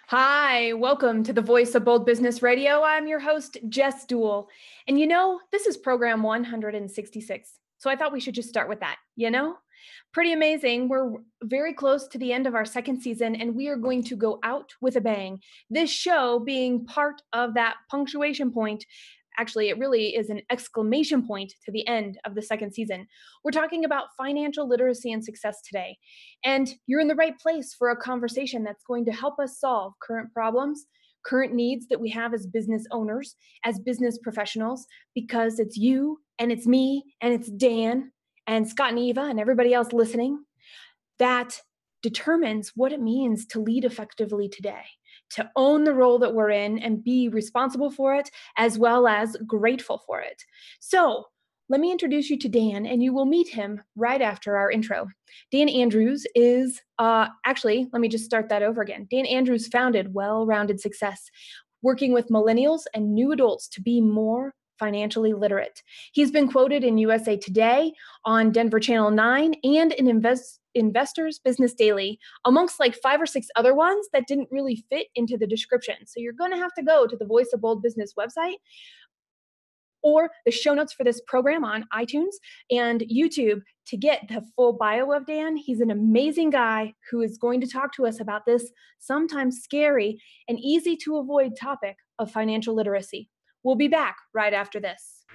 Hi, welcome to the Voice of Bold Business Radio. I'm your host, Jess Dewell. And this is program 166. So I thought we should just start with that, Pretty amazing. We're very close to the end of our second season, and we are going to go out with a bang. This show being part of that punctuation point. Actually, it really is an exclamation point to the end of the second season. We're talking about financial literacy and success today. And you're in the right place for a conversation that's going to help us solve current problems, current needs that we have as business owners, as business professionals, because it's you and it's me and it's Dan and Scott and Eva and everybody else listening that determines what it means to lead effectively today, to own the role that we're in and be responsible for it, as well as grateful for it. So let me introduce you to Dan, and you will meet him right after our intro. Dan Andrews is, let me just start that over again. Dan Andrews founded Well-Rounded Success, working with millennials and new adults to be more financially literate. He's been quoted in USA Today, on Denver Channel 9, and in Investors Business Daily, amongst like 5 or 6 other ones that didn't really fit into the description. So you're going to have to go to the Voice of Bold Business website or the show notes for this program on iTunes and YouTube to get the full bio of Dan. He's an amazing guy who is going to talk to us about this sometimes scary and easy to avoid topic of financial literacy. We'll be back right after this.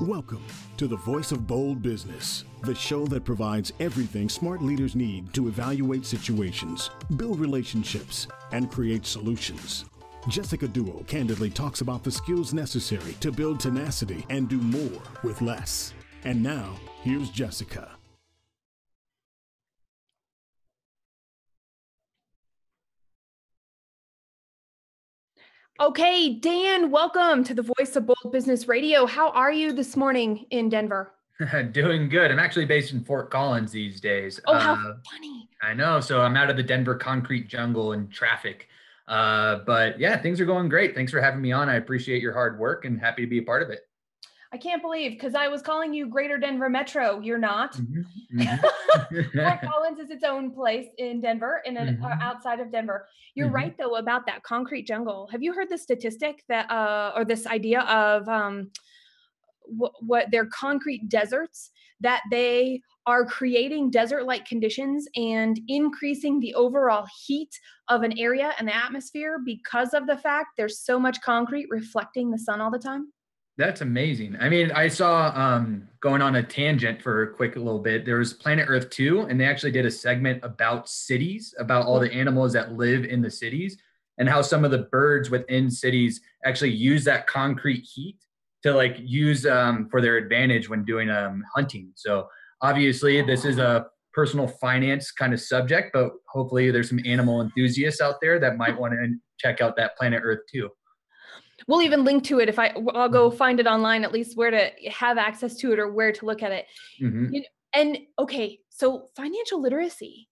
Welcome to the Voice of Bold Business, the show that provides everything smart leaders need to evaluate situations, build relationships, and create solutions. Jessica Dewell candidly talks about the skills necessary to build tenacity and do more with less. And now, here's Jessica. Okay, Dan, welcome to the Voice of Bold Business Radio. How are you this morning in Denver? Doing good. I'm actually based in Fort Collins these days. Oh, how funny. I know. So I'm out of the Denver concrete jungle and traffic. But yeah, things are going great. Thanks for having me on. I appreciate your hard work and happy to be a part of it. I can't believe, because I was calling you Greater Denver Metro. You're not. Fort Collins is its own place in Denver, outside of Denver. You're right, though, about that concrete jungle. Have you heard the statistic that, or this idea of what they're concrete deserts, that they are creating desert-like conditions and increasing the overall heat of an area and the atmosphere because of the fact there's so much concrete reflecting the sun all the time? That's amazing. I mean, I saw, going on a tangent for a quick little bit, there was Planet Earth 2, and they actually did a segment about cities, about all the animals that live in the cities, and how some of the birds within cities actually use that concrete heat to use for their advantage when doing hunting. So obviously this is a personal finance kind of subject, but hopefully there's some animal enthusiasts out there that might want to check out that Planet Earth 2. We'll even link to it I'll go find it online, at least where to have access to it or where to look at it. And okay, so financial literacy,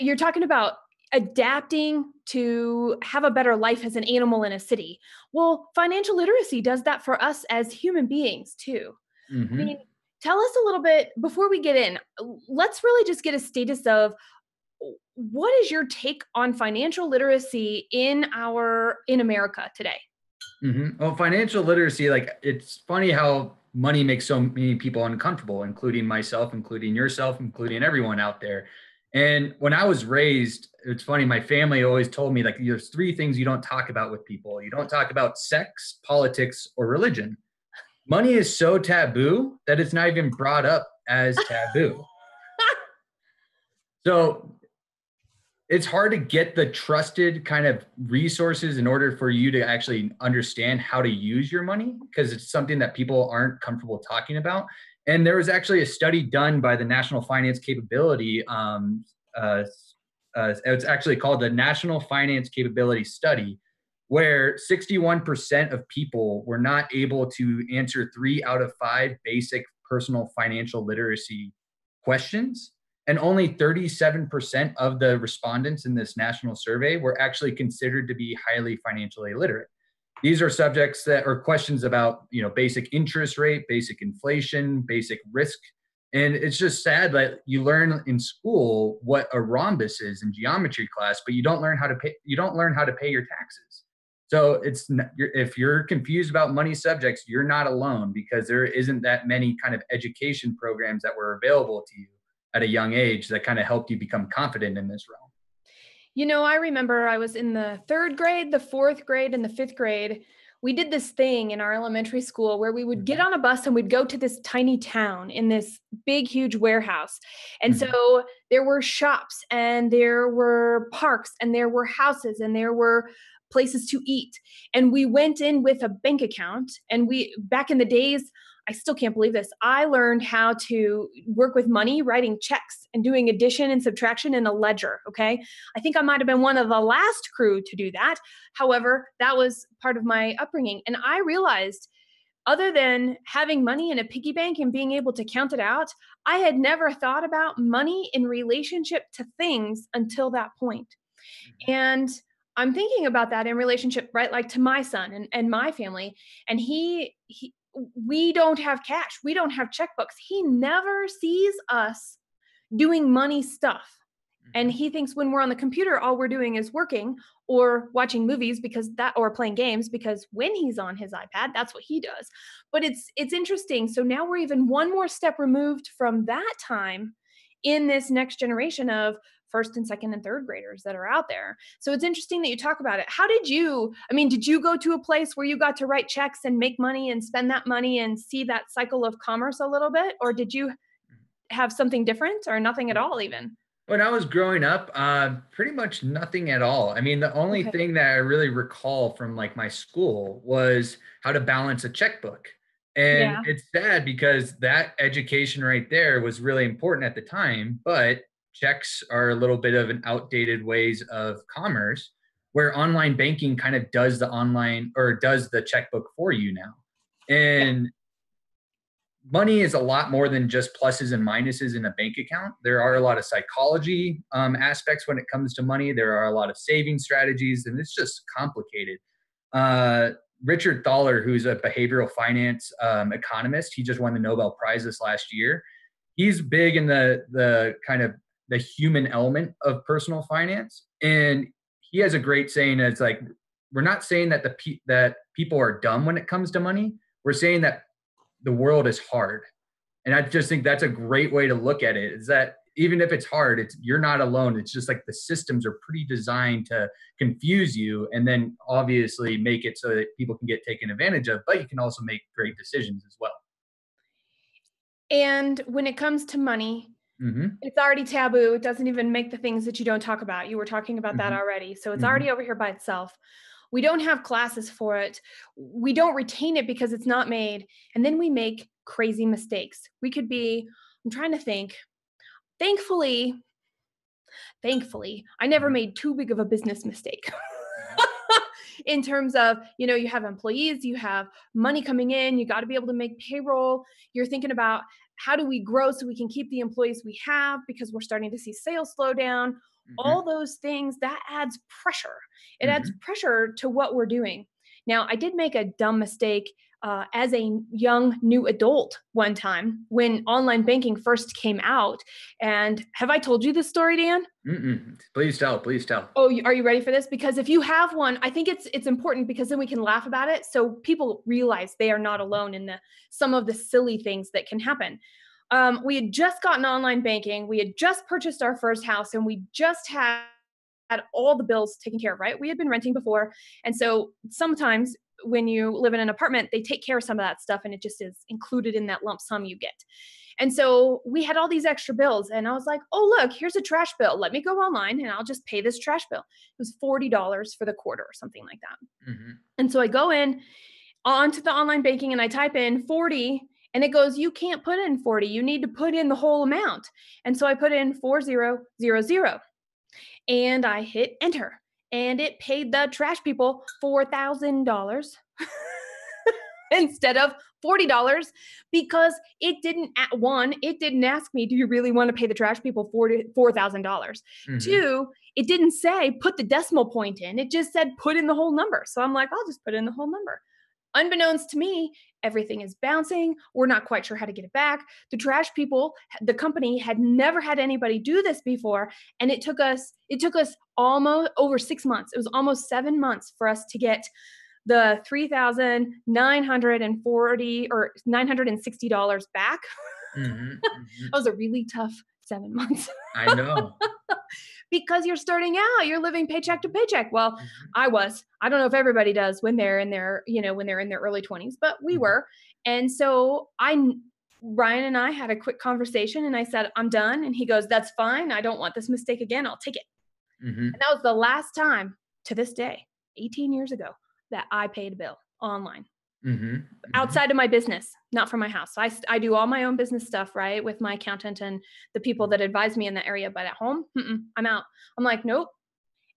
you're talking about adapting to have a better life as an animal in a city. Well, financial literacy does that for us as human beings too. I mean, tell us a little bit before we get in. Let's really just get a status of what is your take on financial literacy in America today? Well, financial literacy, it's funny how money makes so many people uncomfortable, including myself, including yourself, including everyone out there. And when I was raised, it's funny, my family always told me, there's 3 things you don't talk about with people. You don't talk about sex, politics, or religion. Money is so taboo that it's not even brought up as taboo. So it's hard to get the trusted kind of resources in order for you to actually understand how to use your money, because it's something that people aren't comfortable talking about. And there was actually a study done by the National Finance Capability. It's actually called the National Finance Capability Study, where 61% of people were not able to answer 3 out of 5 basic personal financial literacy questions. And only 37% of the respondents in this national survey were actually considered to be highly financially literate. These are subjects that are questions about, basic interest rate, basic inflation, basic risk And it's just sad that you learn in school what a rhombus is in geometry class, but you don't learn how to pay. You don't learn how to pay your taxes. So if you're confused about money subjects, you're not alone, because there isn't that many kind of education programs that were available to you at a young age that kind of helped you become confident in this realm. You know, I remember I was in the 3rd grade, the 4th grade, and the 5th grade. We did this thing in our elementary school where we would get on a bus and we'd go to this tiny town in this big, huge warehouse. And so there were shops and there were parks and there were houses and there were places to eat. And we went in with a bank account, and back in the days, I still can't believe this, I learned how to work with money, writing checks and doing addition and subtraction in a ledger. Okay. I think I might have been one of the last crew to do that. However, that was part of my upbringing. And I realized, other than having money in a piggy bank and being able to count it out, I had never thought about money in relationship to things until that point. And I'm thinking about that in relationship, right? Like to my son and my family. And we don't have cash. We don't have checkbooks. He never sees us doing money stuff. And he thinks when we're on the computer, all we're doing is working or watching movies or playing games, because when he's on his iPad, that's what he does. But it's interesting. So now we're even one more step removed from that time in this next generation of 1st and 2nd and 3rd graders that are out there. So it's interesting that you talk about it. Did you go to a place where you got to write checks and make money and spend that money and see that cycle of commerce a little bit? Or did you have something different, or nothing at all even? When I was growing up, pretty much nothing at all. I mean, the only thing that I really recall from like my school was how to balance a checkbook. And it's sad because that education right there was really important at the time, but checks are a little bit of an outdated ways of commerce, where online banking kind of does the checkbook for you now. And money is a lot more than just pluses and minuses in a bank account. There are a lot of psychology aspects when it comes to money. There are a lot of saving strategies, and it's just complicated. Richard Thaler, who's a behavioral finance economist, he just won the Nobel Prize this last year. He's big in the kind of the human element of personal finance. And he has a great saying. It's like, we're not saying that that people are dumb when it comes to money. We're saying that the world is hard. And I just think that's a great way to look at it, is that even if it's hard, you're not alone. It's just like the systems are pretty designed to confuse you, and then obviously make it so that people can get taken advantage of, but you can also make great decisions as well. And when it comes to money, it's already taboo. It doesn't even make the things that you don't talk about. You were talking about that already. So it's already over here by itself. We don't have classes for it. We don't retain it because it's not made. And then we make crazy mistakes. I'm trying to think. Thankfully, I never made too big of a business mistake. In terms of, you have employees, you have money coming in, you got to be able to make payroll. You're thinking about, how do we grow so we can keep the employees we have, because we're starting to see sales slow down. All those things, that adds pressure. It adds pressure to what we're doing. Now, I did make a dumb mistake as a young new adult one time when online banking first came out. And have I told you this story, Dan? Please tell. Please tell. Oh, are you ready for this? Because if you have one, I think it's important, because then we can laugh about it. So people realize they are not alone in some of the silly things that can happen. We had just gotten online banking. We had just purchased our first house, and we just had all the bills taken care of, right? We had been renting before. And so sometimes when you live in an apartment, they take care of some of that stuff, and it just is included in that lump sum you get. And so we had all these extra bills, and I was like, oh, look, here's a trash bill. Let me go online and I'll just pay this trash bill. It was $40 for the quarter or something like that. And so I go in onto the online banking and I type in 40, and it goes, you can't put in 40. You need to put in the whole amount. And so I put in 4000 and I hit enter, and it paid the trash people $4,000 instead of $40, because it didn't ask me, do you really want to pay the trash people $4,000? Two, it didn't say put the decimal point in. It just said put in the whole number. So I'm like, I'll just put in the whole number. unbeknownst to me, everything is bouncing. We're not quite sure how to get it back. The trash people, the company had never had anybody do this before. And it took us almost over 6 months. It was almost 7 months for us to get the $3,940 or $960 back. Mm-hmm. That was a really tough 7 months. I know. Because you're starting out, you're living paycheck to paycheck. Well, I don't know if everybody does when they're in their, when they're in their early 20s, but we were. And so Ryan and I had a quick conversation and I said, I'm done. And he goes, that's fine. I don't want this mistake again. I'll take it. And that was the last time to this day, 18 years ago, that I paid a bill online. Outside of my business, not from my house. So I do all my own business stuff, right, with my accountant and the people that advise me in that area. But at home, I'm out. I'm like, nope.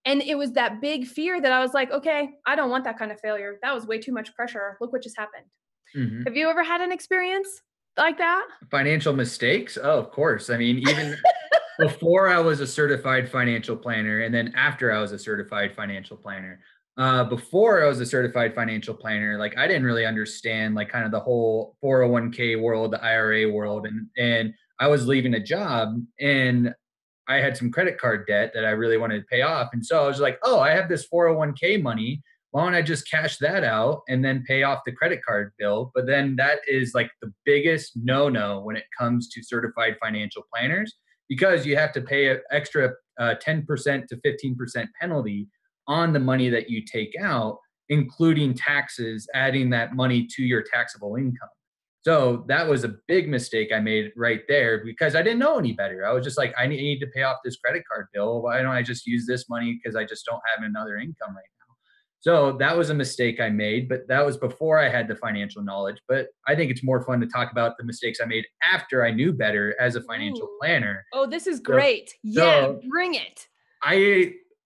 And it was that big fear that I was like, okay, I don't want that kind of failure. That was way too much pressure. Look what just happened. Have you ever had an experience like that? Financial mistakes? Oh, of course. I mean, even before I was a certified financial planner, and then after I was a certified financial planner. Before I was a certified financial planner, like I didn't really understand like kind of the whole 401k world, the IRA world. And I was leaving a job and I had some credit card debt that I really wanted to pay off. And so I was like, oh, I have this 401k money. Why don't I just cash that out and then pay off the credit card bill? But then that is like the biggest no-no when it comes to certified financial planners, because you have to pay an extra 10% to 15% penalty on the money that you take out, including taxes, adding that money to your taxable income. So that was a big mistake I made right there because I didn't know any better. I was just like, I need to pay off this credit card bill. Why don't I just use this money because I just don't have another income right now? So that was a mistake I made, but that was before I had the financial knowledge. But I think it's more fun to talk about the mistakes I made after I knew better as a financial planner. Oh, this is great. Bring it.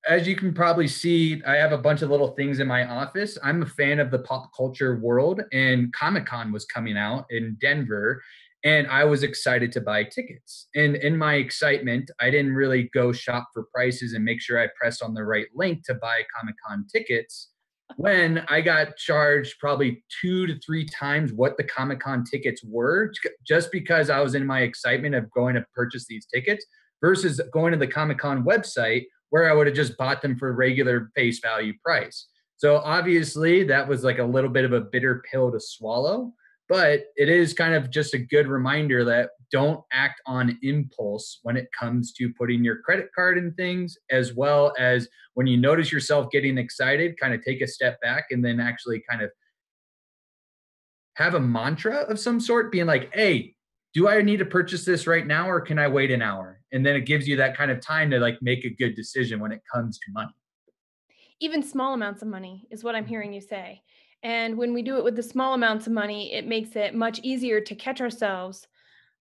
As you can probably see, I have a bunch of little things in my office. I'm a fan of the pop culture world, and Comic-Con was coming out in Denver, and I was excited to buy tickets. And in my excitement, I didn't really go shop for prices and make sure I pressed on the right link to buy Comic-Con tickets when I got charged probably 2 to 3 times what the Comic-Con tickets were, just because I was in my excitement of going to purchase these tickets versus going to the Comic-Con website where I would have just bought them for regular face value price. So obviously that was like a little bit of a bitter pill to swallow, but it is kind of just a good reminder that don't act on impulse when it comes to putting your credit card in things, as well as when you notice yourself getting excited, kind of take a step back and then actually kind of have a mantra of some sort, being like, hey, do I need to purchase this right now or can I wait an hour? And then it gives you that kind of time to like make a good decision when it comes to money. Even small amounts of money is what I'm hearing you say. And when we do it with the small amounts of money, it makes it much easier to catch ourselves.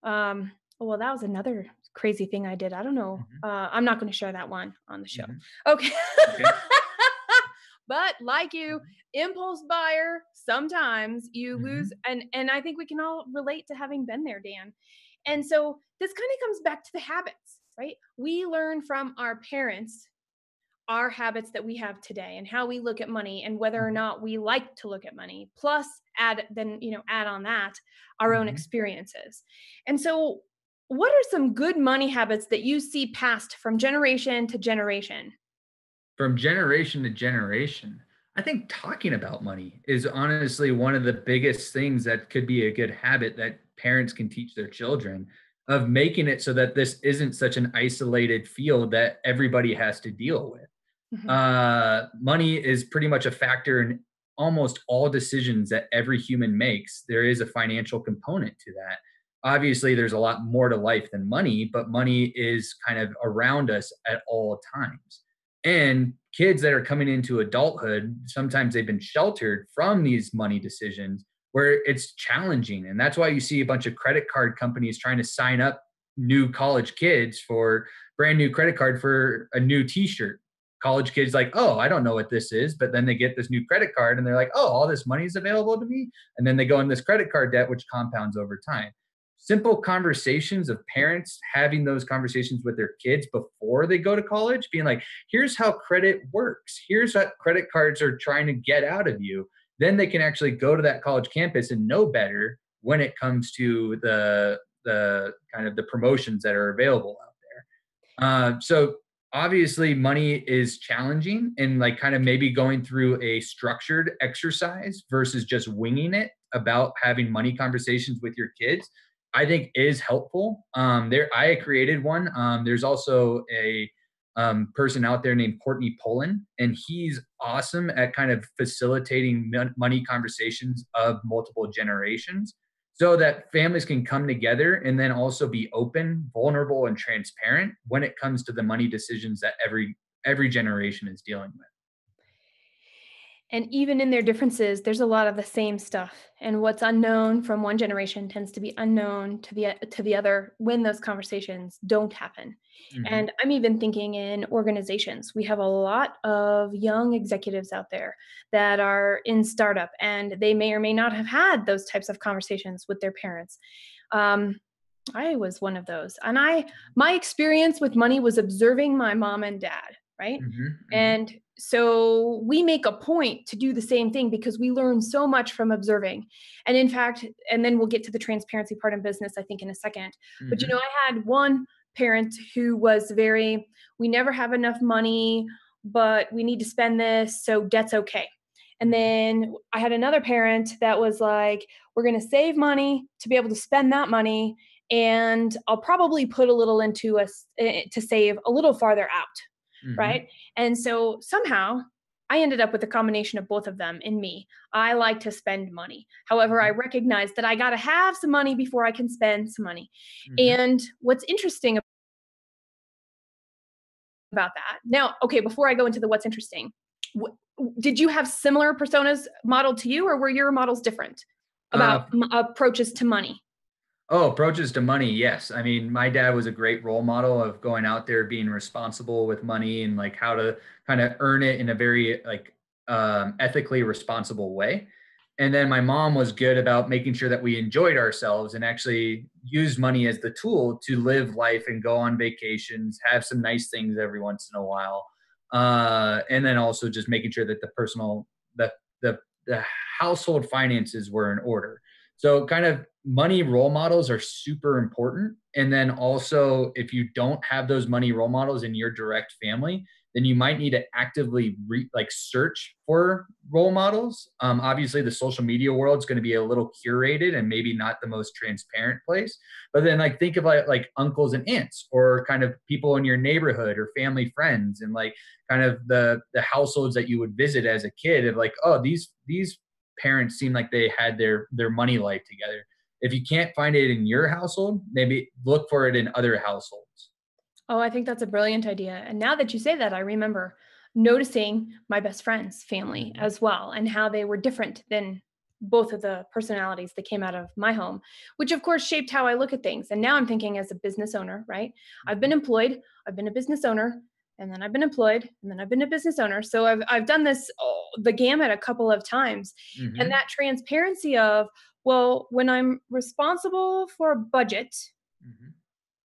Well, that was another crazy thing I did. I don't know. I'm not going to share that one on the show. Okay. But like you, impulse buyer, sometimes you lose. And I think we can all relate to having been there, Dan. And so this kind of comes back to the habits, right? We learn from our parents our habits that we have today and how we look at money and whether or not we like to look at money, plus add on that our own experiences. And so what are some good money habits that you see passed from generation to generation? From generation to generation, I think talking about money is honestly one of the biggest things that could be a good habit that parents can teach their children, of making it so that this isn't such an isolated field that everybody has to deal with. Money is pretty much a factor in almost all decisions that every human makes. There is a financial component to that. Obviously, there's a lot more to life than money, but money is kind of around us at all times. And kids that are coming into adulthood, sometimes they've been sheltered from these money decisions where it's challenging. And that's why you see a bunch of credit card companies trying to sign up new college kids for brand new credit card for a new t-shirt. College kids like, oh, I don't know what this is. But then they get this new credit card and they're like, oh, all this money is available to me. And then they go in this credit card debt, which compounds over time. Simple conversations of parents having those conversations with their kids before they go to college, being like, here's how credit works. Here's what credit cards are trying to get out of you. then they can actually go to that college campus and know better when it comes to the kind of the promotions that are available out there. So obviously money is challenging, and like kind of maybe going through a structured exercise versus just winging it about having money conversations with your kids, I think is helpful. I created one. There's also a person out there named Courtney Pullen, and he's awesome at kind of facilitating money conversations of multiple generations so that families can come together and then also be open, vulnerable, and transparent when it comes to the money decisions that every generation is dealing with. And even in their differences, there's a lot of the same stuff. And what's unknown from one generation tends to be unknown to the other when those conversations don't happen. Mm-hmm. And I'm even thinking in organizations. We have a lot of young executives out there that are in startup, and they may or may not have had those types of conversations with their parents. I was one of those. And my experience with money was observing my mom and dad, right? Mm-hmm. Mm-hmm. And so we make a point to do the same thing because we learn so much from observing. And in fact, and then we'll get to the transparency part in business, I think, in a second. But, Mm-hmm. I had one parent who was we never have enough money, but we need to spend this, so debt's okay. And then I had another parent that was like, we're going to save money to be able to spend that money. And I'll probably put a little into us to save a little farther out. Mm-hmm. Right. And so somehow I ended up with a combination of both of them in me. I like to spend money. However, I recognize that I got to have some money before I can spend some money. Mm-hmm. And what's interesting about that now, okay, before I go into what's interesting, did you have similar personas modeled to you, or were your models different about approaches to money? Oh, approaches to money. Yes. I mean, my dad was a great role model of going out there, being responsible with money and like how to kind of earn it in a very like ethically responsible way. And then my mom was good about making sure that we enjoyed ourselves and actually used money as the tool to live life and go on vacations, have some nice things every once in a while. And then also just making sure that the household finances were in order. So kind of money role models are super important. And then also, if you don't have those money role models in your direct family, then you might need to actively search for role models. Obviously, the social media world is going to be a little curated and maybe not the most transparent place. But then like think of like uncles and aunts or kind of people in your neighborhood or family friends and like kind of the households that you would visit as a kid of like, oh, these parents seem like they had their money life together. If you can't find it in your household, maybe look for it in other households. Oh, I think that's a brilliant idea. And now that you say that, I remember noticing my best friend's family as well and how they were different than both of the personalities that came out of my home, which of course shaped how I look at things. And now I'm thinking as a business owner, right? I've been employed, I've been a business owner, and then I've been employed, and then I've been a business owner. So I've done this, the gamut a couple of times. Mm-hmm. And that transparency of, well, when I'm responsible for a budget,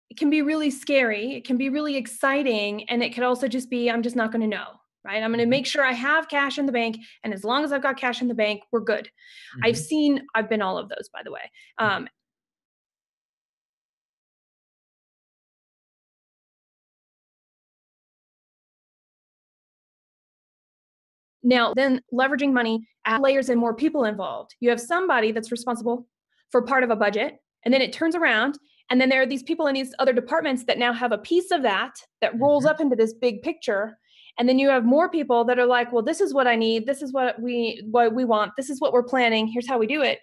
it can be really scary. It can be really exciting. And it could also just be, I'm just not going to know, right? I'm going to make sure I have cash in the bank. And as long as I've got cash in the bank, we're good. I've been all of those, by the way. Now, then leveraging money, add layers and more people involved. You have somebody that's responsible for part of a budget, and then it turns around. And then there are these people in these other departments that now have a piece of that rolls up into this big picture. And then you have more people that are like, well, this is what I need. This is what we want. This is what we're planning. Here's how we do it.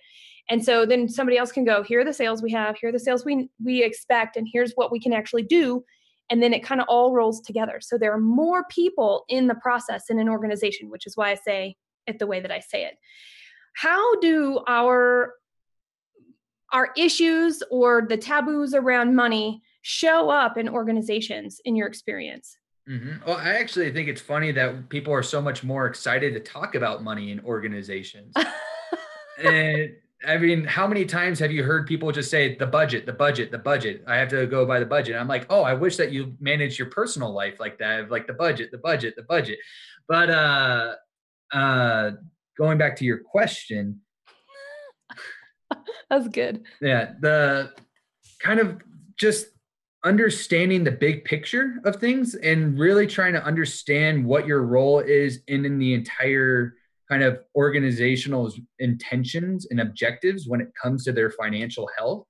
And so then somebody else can go, here are the sales we have. Here are the sales we expect. And here's what we can actually do. And then it kind of all rolls together. So there are more people in the process in an organization, which is why I say it the way that I say it. How do our issues or the taboos around money show up in organizations in your experience? Well, I actually think it's funny that people are so much more excited to talk about money in organizations. And I mean, how many times have you heard people just say the budget, the budget, the budget? I have to go by the budget. I'm like, oh, I wish that you manage your personal life like that, like the budget, the budget, the budget. But going back to your question, That's good. yeah, the kind of just understanding the big picture of things and really trying to understand what your role is in the entire kind of organizational intentions and objectives when it comes to their financial health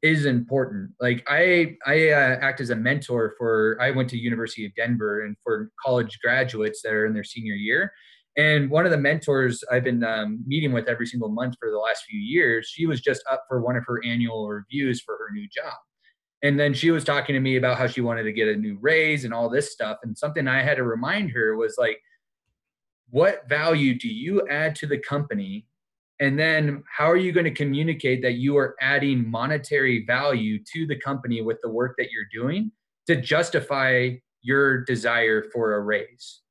is important. Like I act as a mentor I went to University of Denver, and for college graduates that are in their senior year. And one of the mentors I've been meeting with every single month for the last few years, she was just up for one of her annual reviews for her new job. And then she was talking to me about how she wanted to get a new raise and all this stuff. And something I had to remind her was like, what value do you add to the company? And then how are you going to communicate that you are adding monetary value to the company with the work that you're doing to justify your desire for a raise?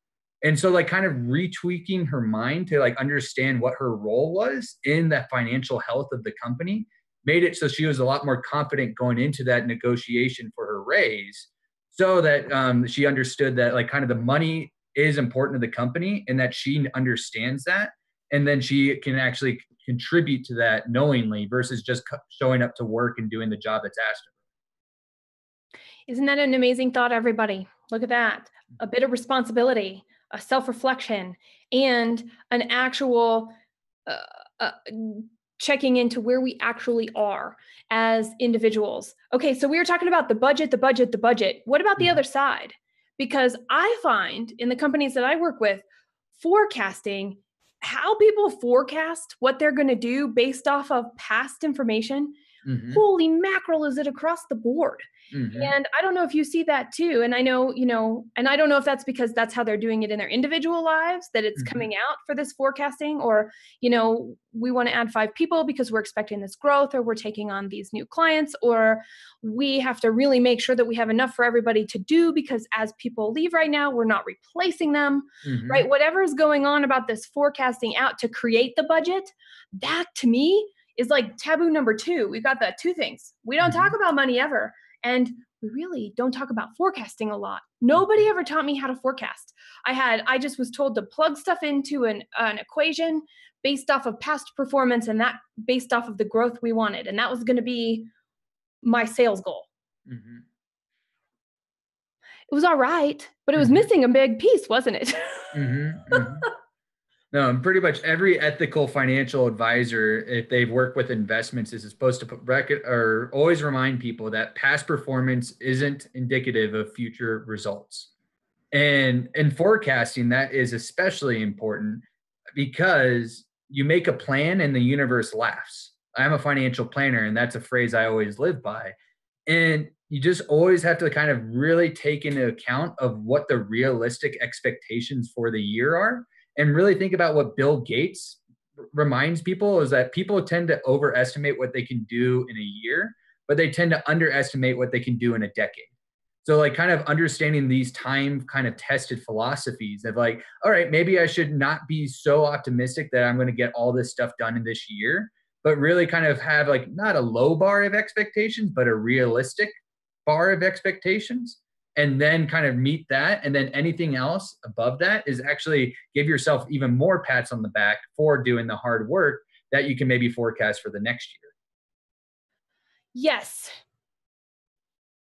And so like kind of retweaking her mind to like understand what her role was in the financial health of the company made it so she was a lot more confident going into that negotiation for her raise, so that she understood that like kind of the money is important to the company and that she understands that. And then she can actually contribute to that knowingly versus just showing up to work and doing the job that's asked of her. Isn't that an amazing thought, everybody? Look at that. A bit of responsibility, a self-reflection, and an actual checking into where we actually are as individuals. Okay, so we were talking about the budget, the budget, the budget. What about the other side? Because I find in the companies that I work with, forecasting, how people forecast what they're going to do based off of past information, holy mackerel, is it across the board? And I don't know if you see that too. And I know, and I don't know if that's because that's how they're doing it in their individual lives, that it's coming out for this forecasting, or, we want to add 5 people because we're expecting this growth, or we're taking on these new clients, or we have to really make sure that we have enough for everybody to do because as people leave right now, we're not replacing them, right? Whatever is going on about this forecasting out to create the budget, that to me is like taboo number 2. We've got the 2 things. We don't talk about money ever. And we really don't talk about forecasting a lot. Nobody ever taught me how to forecast. I just was told to plug stuff into an equation based off of past performance, and that based off of the growth we wanted. And that was going to be my sales goal. It was all right, but it was missing a big piece, wasn't it? No, and pretty much every ethical financial advisor, if they've worked with investments, is supposed to put bracket or always remind people that past performance isn't indicative of future results. And in forecasting, that is especially important because you make a plan and the universe laughs. I'm a financial planner, and that's a phrase I always live by. And you just always have to kind of really take into account of what the realistic expectations for the year are. And really think about what Bill Gates reminds people is that people tend to overestimate what they can do in a year, but they tend to underestimate what they can do in a decade. So like kind of understanding these time kind of tested philosophies of like, all right, maybe I should not be so optimistic that I'm going to get all this stuff done in this year, but really kind of have like not a low bar of expectations, but a realistic bar of expectations. And then kind of meet that. And then anything else above that is actually give yourself even more pats on the back for doing the hard work that you can maybe forecast for the next year. Yes.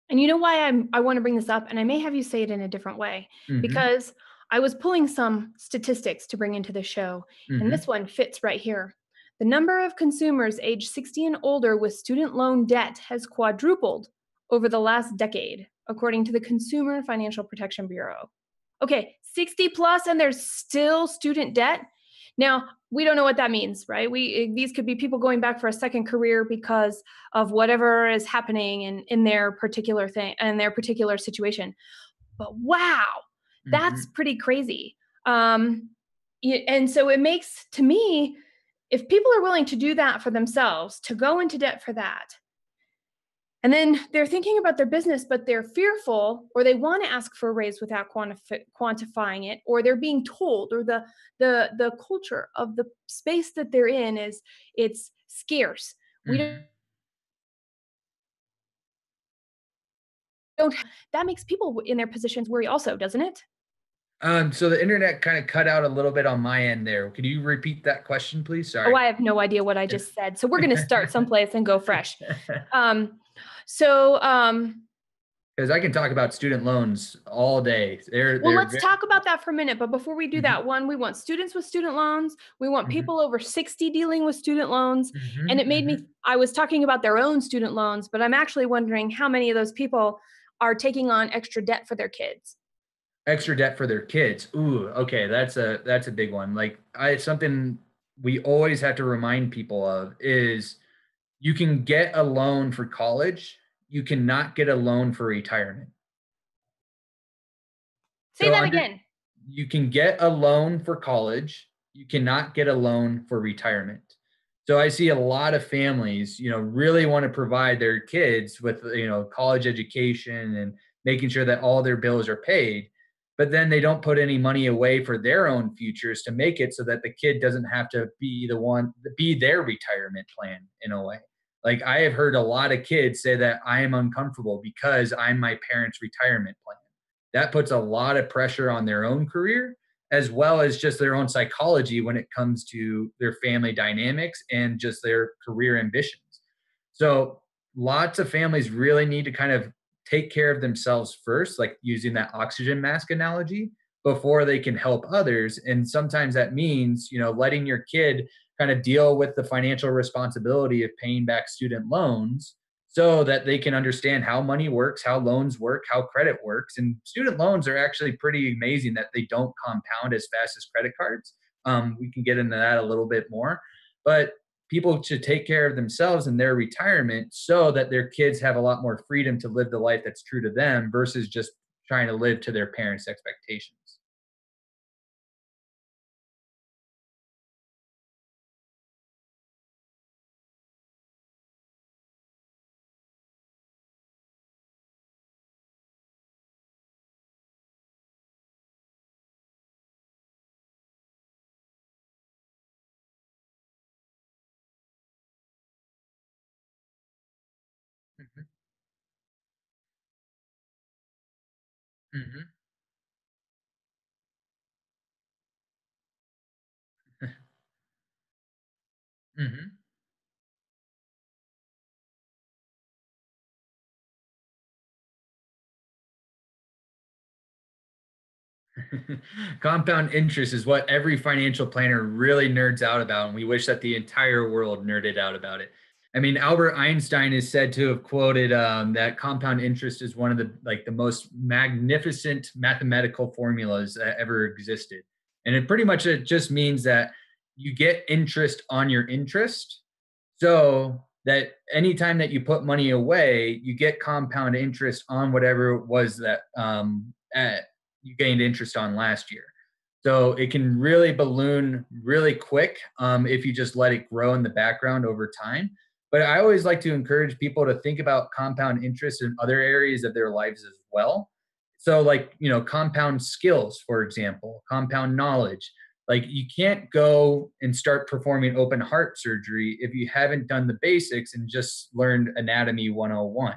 And you know why I want to bring this up, and I may have you say it in a different way, because I was pulling some statistics to bring into the show, and this one fits right here. The number of consumers age 60 and older with student loan debt has quadrupled over the last decade, according to the Consumer Financial Protection Bureau. Okay, 60 plus and there's still student debt. Now, we don't know what that means, right? These could be people going back for a second career because of whatever is happening in their particular thing, in their particular situation. But wow, that's pretty crazy. And so it makes, to me, if people are willing to do that for themselves, to go into debt for that, and then they're thinking about their business, but they're fearful, or they want to ask for a raise without quantifying it, or they're being told, or the culture of the space that they're in is it's scarce. We don't. That makes people in their positions worry, also, doesn't it? So the internet kind of cut out a little bit on my end there. Could you repeat that question, please? Oh, Sorry. I have no idea what I just said. So we're going to start someplace and go fresh. So, Because I can talk about student loans all day. well, They're let's very, talk about that for a minute. But before we do mhm, that, one, we want students with student loans. We want mhm, people over 60 dealing with student loans. And mhm, it made me, mhm. I was talking about their own student loans, but I'm actually wondering how many of those people are taking on extra debt for their kids. Extra debt for their kids. Ooh, okay, that's a big one. Like I something we always have to remind people of is you can get a loan for college, you cannot get a loan for retirement. Say So that under again. you can get a loan for college, you cannot get a loan for retirement. So I see a lot of families, really want to provide their kids with, college education and making sure that all their bills are paid, but then they don't put any money away for their own futures to make it so that the kid doesn't have to be their retirement plan in a way. Like I have heard a lot of kids say that I am uncomfortable because I'm my parents' retirement plan. That puts a lot of pressure on their own career as well as just their own psychology when it comes to their family dynamics and just their career ambitions. So, lots of families really need to kind of take care of themselves first, like using that oxygen mask analogy, before they can help others. And sometimes that means, letting your kid kind of deal with the financial responsibility of paying back student loans so that they can understand how money works, how loans work, how credit works. And student loans are actually pretty amazing that they don't compound as fast as credit cards. We can get into that a little bit more, but people should take care of themselves in their retirement so that their kids have a lot more freedom to live the life that's true to them versus just trying to live to their parents' expectations. Mhm, mhm, mhm. Compound interest is what every financial planner really nerds out about, and we wish that the entire world nerded out about it. I mean, Albert Einstein is said to have quoted that compound interest is one of the most magnificent mathematical formulas that ever existed, and it just means that you get interest on your interest, so that anytime that you put money away, you get compound interest on whatever it was that you gained interest on last year. So it can really balloon really quick if you just let it grow in the background over time. But I always like to encourage people to think about compound interest in other areas of their lives as well. So, like, compound skills, for example, compound knowledge. Like, you can't go and start performing open heart surgery if you haven't done the basics and just learned anatomy 101.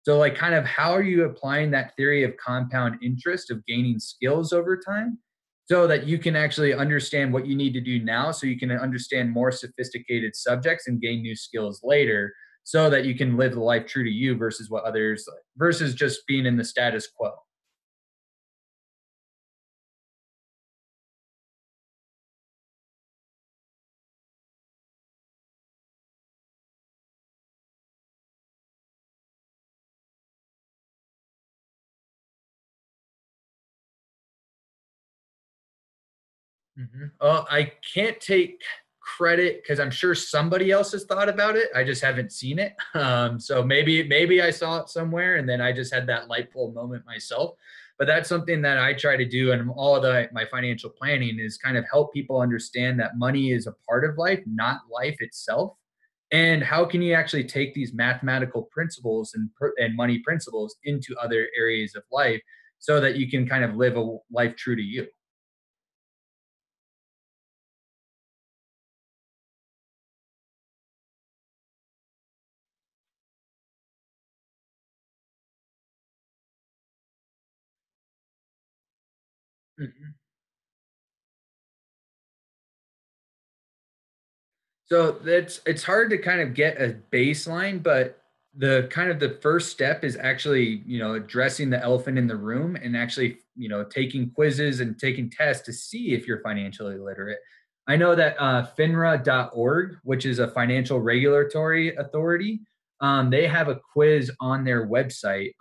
So, like, kind of how are you applying that theory of compound interest of gaining skills over time so that you can actually understand what you need to do now so you can understand more sophisticated subjects and gain new skills later so that you can live the life true to you versus what others versus just being in the status quo. Well, I can't take credit because I'm sure somebody else has thought about it. I just haven't seen it. So maybe I saw it somewhere and then I just had that light bulb moment myself. But that's something that I try to do in all of my financial planning is kind of help people understand that money is a part of life, not life itself. And how can you actually take these mathematical principles and money principles into other areas of life so that you can kind of live a life true to you? Mhm. So it's hard to kind of get a baseline, but the first step is actually, addressing the elephant in the room and actually, taking quizzes and taking tests to see if you're financially literate. I know that FINRA.org, which is a financial regulatory authority, they have a quiz on their website,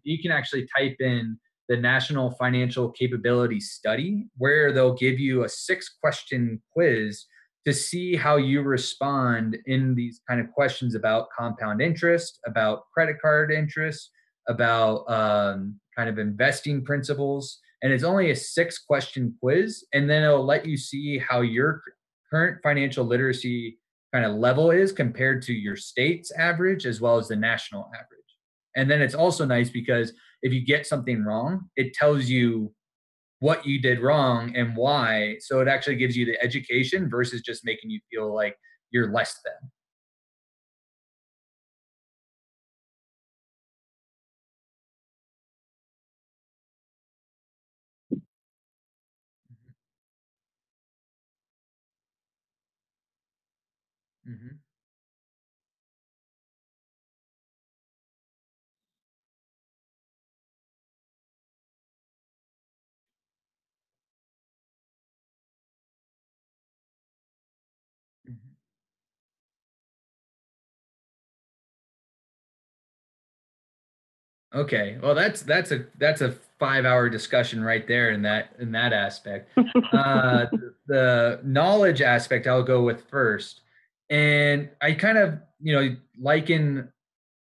you can actually type in the National Financial Capability Study, where they'll give you a 6-question quiz to see how you respond in these kind of questions about compound interest, about credit card interest, about kind of investing principles. And it's only a 6-question quiz. And then it'll let you see how your current financial literacy kind of level is compared to your state's average as well as the national average. And then it's also nice because if you get something wrong, it tells you what you did wrong and why. So it actually gives you the education versus just making you feel like you're less than. Mhm. Mhm. Okay. Well, that's a 5-hour discussion right there in that aspect. The knowledge aspect I'll go with first. And I kind of, liken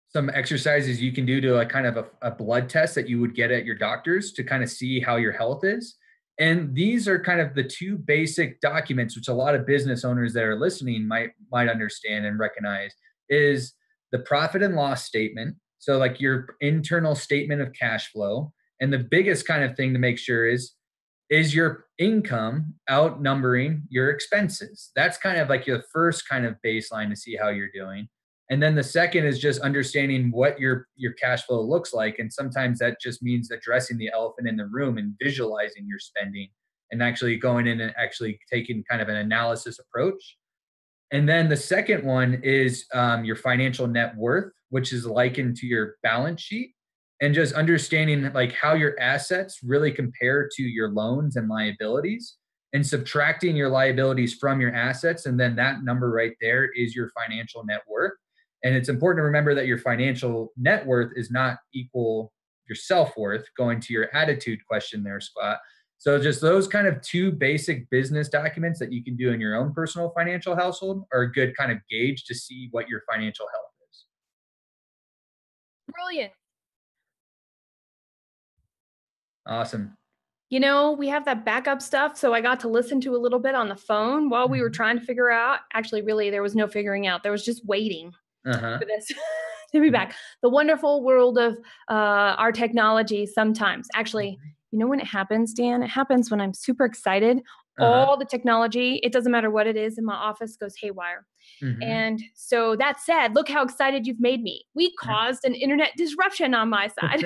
some exercises you can do to like kind of a blood test that you would get at your doctor's to kind of see how your health is. And these are kind of the two basic documents which a lot of business owners that are listening might understand and recognize is the profit and loss statement. So like your internal statement of cash flow. And the biggest kind of thing to make sure is your income outnumbering your expenses. That's kind of like your first kind of baseline to see how you're doing. And then the second is just understanding what your cash flow looks like. And sometimes that just means addressing the elephant in the room and visualizing your spending and actually going in and actually taking kind of an analysis approach. And then the second one is your financial net worth, which is likened to your balance sheet, and just understanding like how your assets really compare to your loans and liabilities, and subtracting your liabilities from your assets. And then that number right there is your financial net worth. And it's important to remember that your financial net worth is not equal your self worth, going to your attitude question there, Scott. So just those kind of two basic business documents that you can do in your own personal financial household are a good kind of gauge to see what your financial health is. Brilliant. Awesome. We have that backup stuff. So I got to listen to a little bit on the phone while we were Mhm. trying to figure out. Actually, really, there was no figuring out. There was just waiting Uh-huh. for this to be back. The wonderful world of our technology sometimes. Actually, Mhm. when it happens, Dan? It happens when I'm super excited. Uh-huh. All the technology, it doesn't matter what it is in my office, goes haywire. Mhm. And so that said, look how excited you've made me. We caused an internet disruption on my side.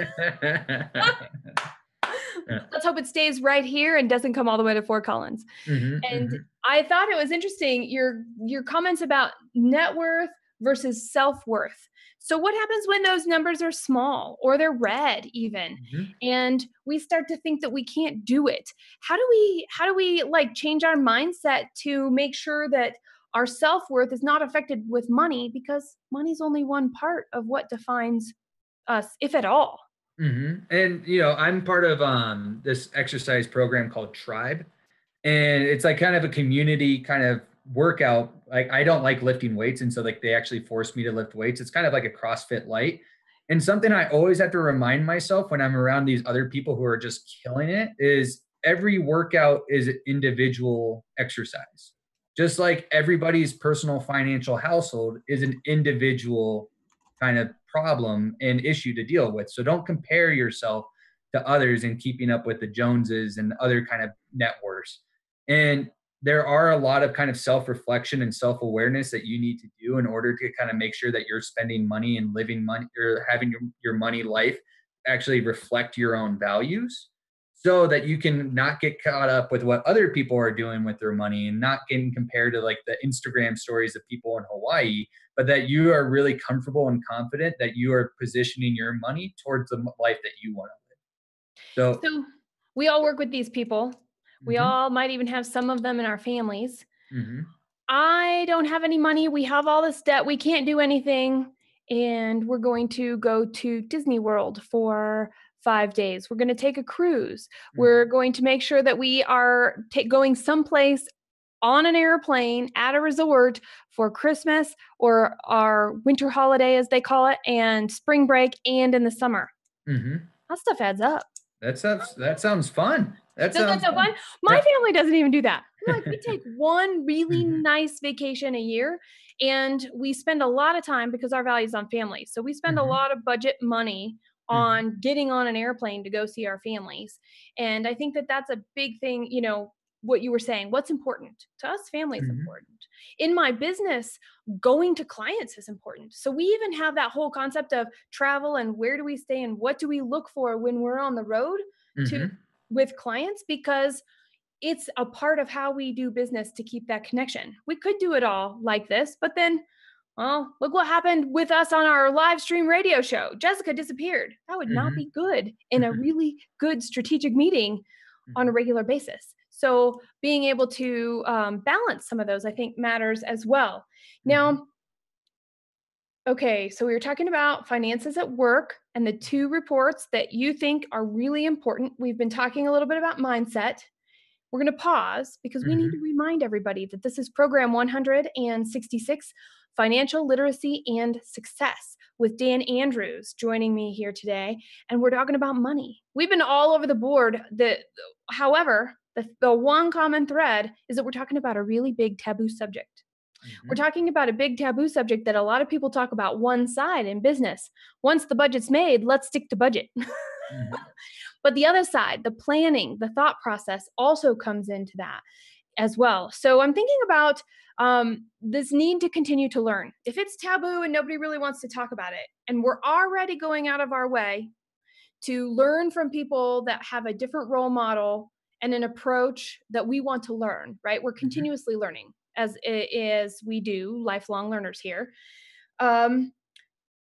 Yeah. Let's hope it stays right here and doesn't come all the way to Fort Collins. Mhm. And Mhm. I thought it was interesting your comments about net worth versus self-worth. So what happens when those numbers are small or they're red even, Mhm. and we start to think that we can't do it? How do we like change our mindset to make sure that our self-worth is not affected with money, because money's only one part of what defines us, if at all. And I'm part of this exercise program called Tribe, and it's like kind of a community kind of workout. Like I don't like lifting weights, and so like they actually force me to lift weights. It's kind of like a CrossFit light. And something I always have to remind myself when I'm around these other people who are just killing it is every workout is an individual exercise. Just like everybody's personal financial household is an individual kind of problem and issue to deal with. So don't compare yourself to others and keeping up with the Joneses and other kind of networks. And there are a lot of kind of self-reflection and self-awareness that you need to do in order to kind of make sure that you're spending money and living money or having your money life actually reflect your own values. so that you can not get caught up with what other people are doing with their money and not getting compared to like the Instagram stories of people in Hawaii, but that you are really comfortable and confident that you are positioning your money towards the life that you want to live. So, So we all work with these people. We mhm, all might even have some of them in our families. mhm, I don't have any money. We have all this debt. We can't do anything. And we're going to go to Disney World for 5 days. We're going to take a cruise. We're mhm, going to make sure that we are going someplace on an airplane at a resort for Christmas or our winter holiday, as they call it, and spring break and in the summer. mhm. That stuff adds up. That sounds fun. That Doesn't that sounds sound fun. fun? My Yeah. family doesn't even do that. We're like, we take one really Mhm, nice vacation a year and we spend a lot of time because our value's on family. So we spend a mhm, lot of budget money mhm, on getting on an airplane to go see our families. And I think that that's a big thing, what you were saying, what's important to us, family is mhm, important. In my business, going to clients is important. So we even have that whole concept of travel and where do we stay and what do we look for when we're on the road to mhm, with clients, because it's a part of how we do business to keep that connection. We could do it all like this, but then, well, look what happened with us on our live stream radio show. Jessica disappeared. That would not mhm, be good in a mhm, really good strategic meeting on a mhm, regular basis. So being able to balance some of those, I think, matters as well. mhm, Now, okay, so we were talking about finances at work and the two reports that you think are really important. We've been talking a little bit about mindset. We're going to pause because we need to mhm. remind everybody that this is program 166, Financial Literacy and Success, with Dan Andrews joining me here today. And we're talking about money. We've been all over the board. However, the one common thread is that we're talking about a really big taboo subject. We're Mhm, talking about a big taboo subject that a lot of people talk about one side in business. Once the budget's made, let's stick to budget. mhm, But the other side, the planning, the thought process also comes into that as well. So I'm thinking about this need to continue to learn. If it's taboo and nobody really wants to talk about it, and we're already going out of our way to learn from people that have a different role model and an approach that we want to learn, right? We're mhm. continuously learning as we do, lifelong learners here. Um,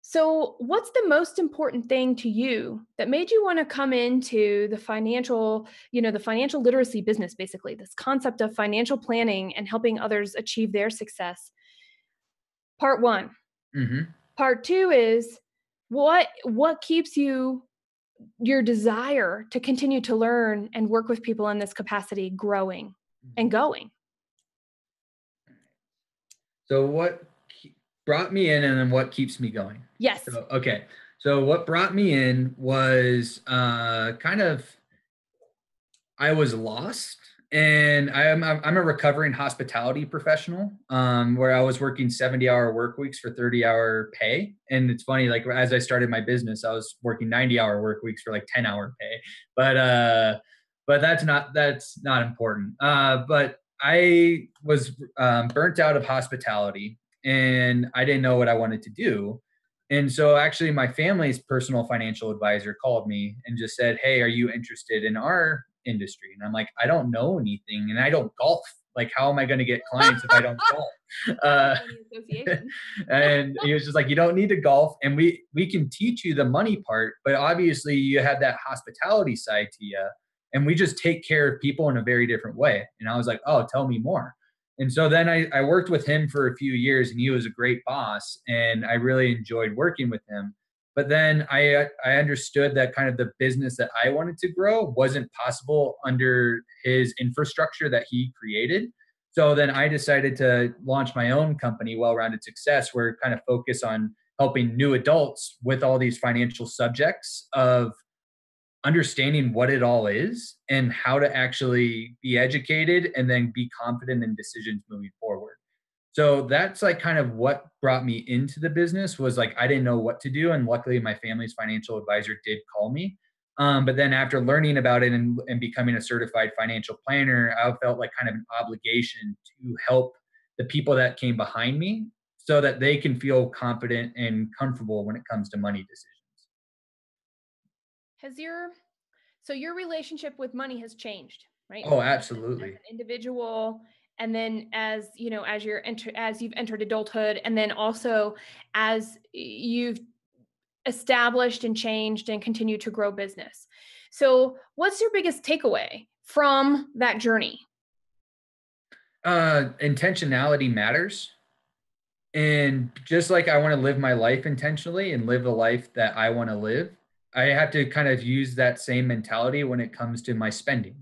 so, what's the most important thing to you that made you want to come into the financial literacy business, basically, this concept of financial planning and helping others achieve their success? Part one. Mhm. Part two is what keeps your desire to continue to learn and work with people in this capacity growing and Mhm. going? So what brought me in and then what keeps me going? Yes. So, okay. So what brought me in was kind of I was lost, and I'm a recovering hospitality professional, where I was working 70-hour work weeks for 30-hour pay. And it's funny, like as I started my business, I was working 90-hour work weeks for like 10-hour pay. But that's not important. But I was burnt out of hospitality, and I didn't know what I wanted to do. And so actually my family's personal financial advisor called me and just said, "Hey, are you interested in our industry?" And I'm like, "I don't know anything and I don't golf. Like, how am I going to get clients if I don't golf?" That's a Uh, funny association. and he was just like, "You don't need to golf, and we can teach you the money part, but obviously you have that hospitality side to you, and we just take care of people in a very different way." And I was like, "Oh, tell me more." And so then I worked with him for a few years, and he was a great boss, and I really enjoyed working with him. But then I understood that kind of the business that I wanted to grow wasn't possible under his infrastructure that he created. So then I decided to launch my own company, Well Rounded Success, where kind of focus on helping new adults with all these financial subjects of understanding what it all is and how to actually be educated and then be confident in decisions moving forward. So that's like kind of what brought me into the business was like I didn't know what to do, and luckily my family's financial advisor did call me. But then after learning about it and becoming a certified financial planner, I felt like kind of an obligation to help the people that came behind me so that they can feel confident and comfortable when it comes to money decisions. Has your So your relationship with money has changed, right? Oh, As absolutely. an individual, and then as you know, as you've entered adulthood, and then also as you've established and changed and continue to grow business. So, what's your biggest takeaway from that journey? Intentionality matters. And just like I want to live my life intentionally and live the life that I want to live, I have to kind of use that same mentality when it comes to my spending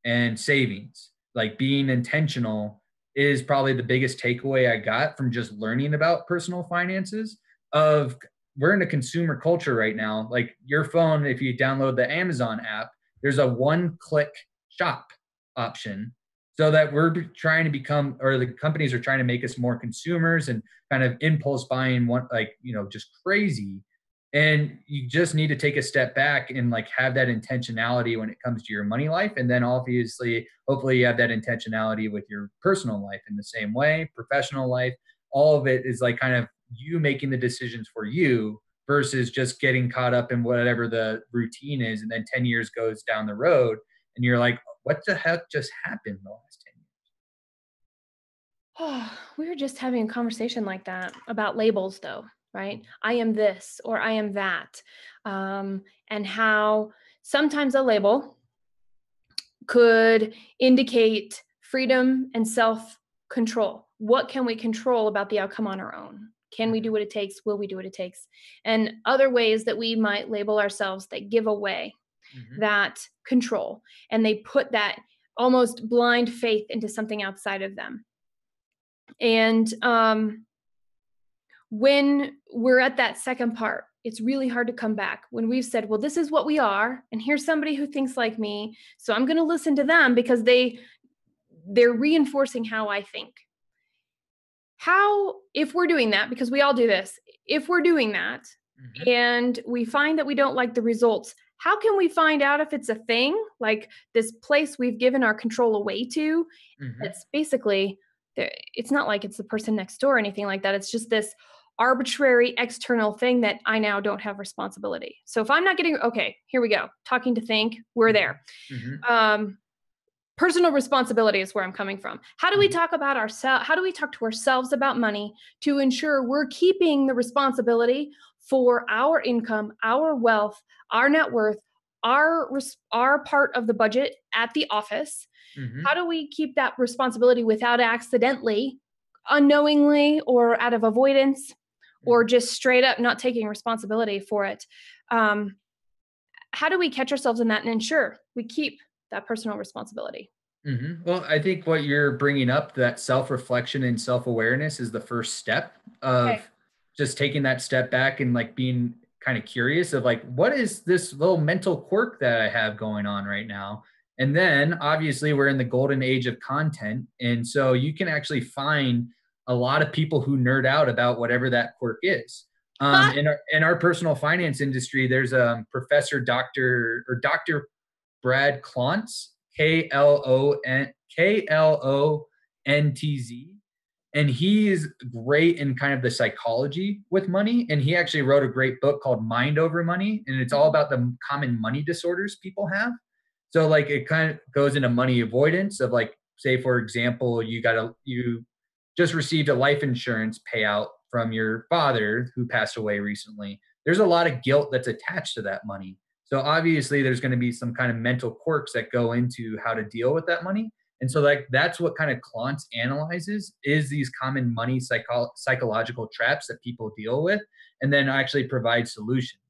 and savings. Like being intentional is probably the biggest takeaway I got from just learning about personal finances. Of we're in a consumer culture right now. Like your phone, if you download the Amazon app, there's a one-click shop option, so that we're trying to become, or the companies are trying to make us more consumers and kind of impulse buying, one, like, just crazy. And you just need to take a step back and like have that intentionality when it comes to your money life. And then obviously, hopefully you have that intentionality with your personal life in the same way, professional life. All of it is like kind of you making the decisions for you versus just getting caught up in whatever the routine is. And then 10 years goes down the road and you're like, what the heck just happened the last 10 Oh, we were just having a conversation like that about labels, though, right? I am this or I am that. And how sometimes a label could indicate freedom and self control. What can we control about the outcome on our own? Can we do what it takes? Will we do what it takes? And other ways that we might label ourselves that give away years? that control, and they put that almost blind faith into something outside of them. And when we're at that second part, it's really hard to come back when we've said, well, this is what we are, and here's somebody who thinks like me, so I'm going to listen to them because they're reinforcing how I think. How, if we're doing that, because we all do this, if we're doing that Mm-hmm. and we find that we don't like the results, how can we find out if it's a thing, like this place we've given our control away to? Mm-hmm. It's basically, it's not like it's the person next door or anything like that. It's just this arbitrary external thing that I now don't have responsibility. So if I'm not getting, okay, here we go. Talking to think, we're there. Mm-hmm. Personal responsibility is where I'm coming from. How do we Mm-hmm. talk about ourselves? How do we talk to ourselves about money to ensure we're keeping the responsibility for our income, our wealth, our net worth, our part of the budget at the office? Mm-hmm. How do we keep that responsibility without accidentally, unknowingly, or out of avoidance, or just straight up not taking responsibility for it? Um, how do we catch ourselves in that and ensure we keep that personal responsibility? Mm-hmm. Well, I think what you're bringing up, that self-reflection and self-awareness, is the first step Okay. of just taking that step back and like being kind of curious of like, what is this little mental quirk that I have going on right now? And then obviously we're in the golden age of content. And so you can actually find a lot of people who nerd out about whatever that quirk is. In our personal finance industry, there's a professor, Dr. Brad Klontz, Klontz, and he is great in kind of the psychology with money. And he actually wrote a great book called Mind Over Money, and it's all about the common money disorders people have. So like it kind of goes into money avoidance of like, say for example, you just received a life insurance payout from your father who passed away recently. There's a lot of guilt that's attached to that money. So obviously there's going to be some kind of mental quirks that go into how to deal with that money. And so like that's what kind of Klontz analyzes, is these common money psychological traps that people deal with, and then actually provide solutions.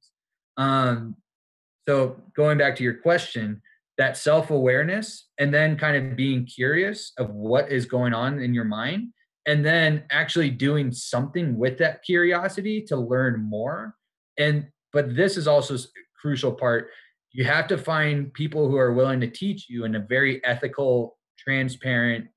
Um, so going back to your question, that self-awareness and then kind of being curious of what is going on in your mind, and then actually doing something with that curiosity to learn more. And but this is also a crucial part. You have to find people who are willing to teach you in a very ethical, transparent,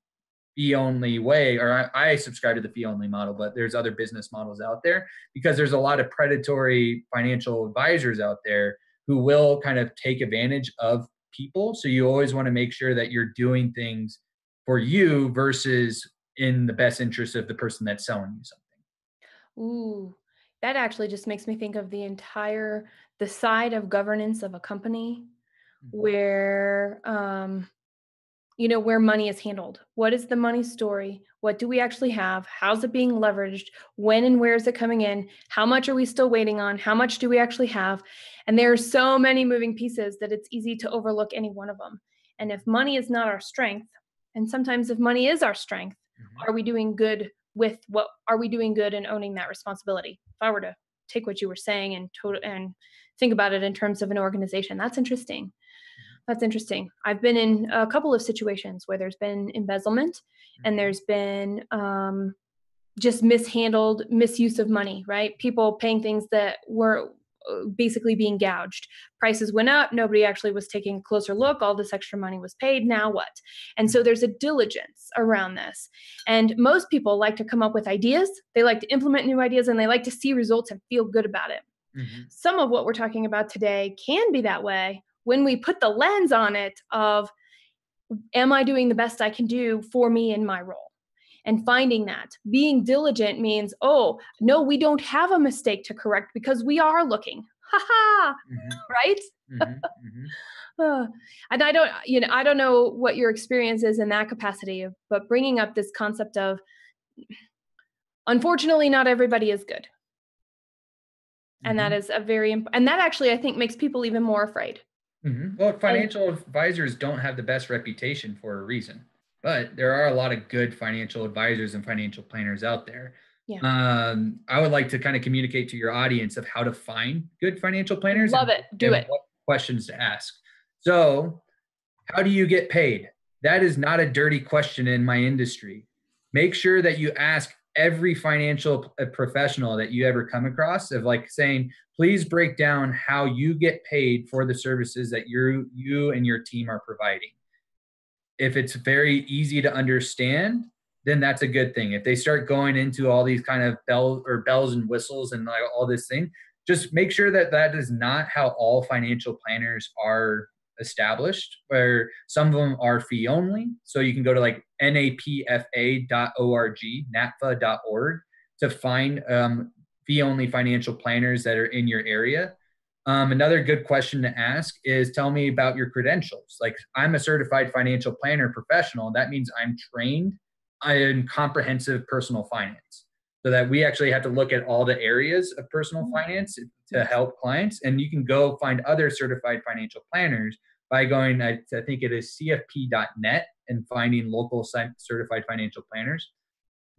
fee only way. Or I subscribe to the fee only model, but there's other business models out there, because there's a lot of predatory financial advisors out there who will kind of take advantage of people. So you always want to make sure that you're doing things for you versus in the best interest of the person that's selling you something. Ooh, that actually just makes me think of the side of governance of a company where, where money is handled. What is the money story? What do we actually have? How's it being leveraged? When and where is it coming in? How much are we still waiting on? How much do we actually have? And there are so many moving pieces that it's easy to overlook any one of them. And if money is not our strength, and sometimes if money is our strength, are we doing good in owning that responsibility? If I were to take what you were saying and think about it in terms of an organization, that's interesting. That's interesting. I've been in a couple of situations where there's been embezzlement and there's been just mishandled misuse of money, right? People paying things that were basically being gouged. Prices went up. Nobody actually was taking a closer look. All this extra money was paid. Now what? And so there's a diligence around this. And most people like to come up with ideas. They like to implement new ideas and they like to see results and feel good about it. Some of what we're talking about today can be that way when we put the lens on it of, am I doing the best I can do for me in my role? And finding that. Being diligent means, oh, no, we don't have a mistake to correct because we are looking. Ha-ha, right? And I don't know what your experience is in that capacity, but bringing up this concept of, unfortunately, not everybody is good. And that is and that actually, I think, makes people even more afraid. Well, financial advisors don't have the best reputation for a reason, but there are a lot of good financial advisors and financial planners out there. Yeah. I would like to kind of communicate to your audience of how to find good financial planners. Love it. Do it. What questions to ask. So, how do you get paid? That is not a dirty question in my industry. Make sure that you ask every financial professional that you ever come across of like saying, please break down how you get paid for the services that you and your team are providing. If it's very easy to understand, then that's a good thing. If they start going into all these kind of bells and whistles and like all this thing, just make sure that that is not how all financial planners are established, where some of them are fee only. So you can go to like napfa.org, napfa.org to find fee only financial planners that are in your area. Another good question to ask is, tell me about your credentials. Like, I'm a certified financial planner professional. That means I'm trained in comprehensive personal finance, so that we actually have to look at all the areas of personal finance to help clients. And you can go find other certified financial planners by going, I think it is cfp.net, and finding local certified financial planners.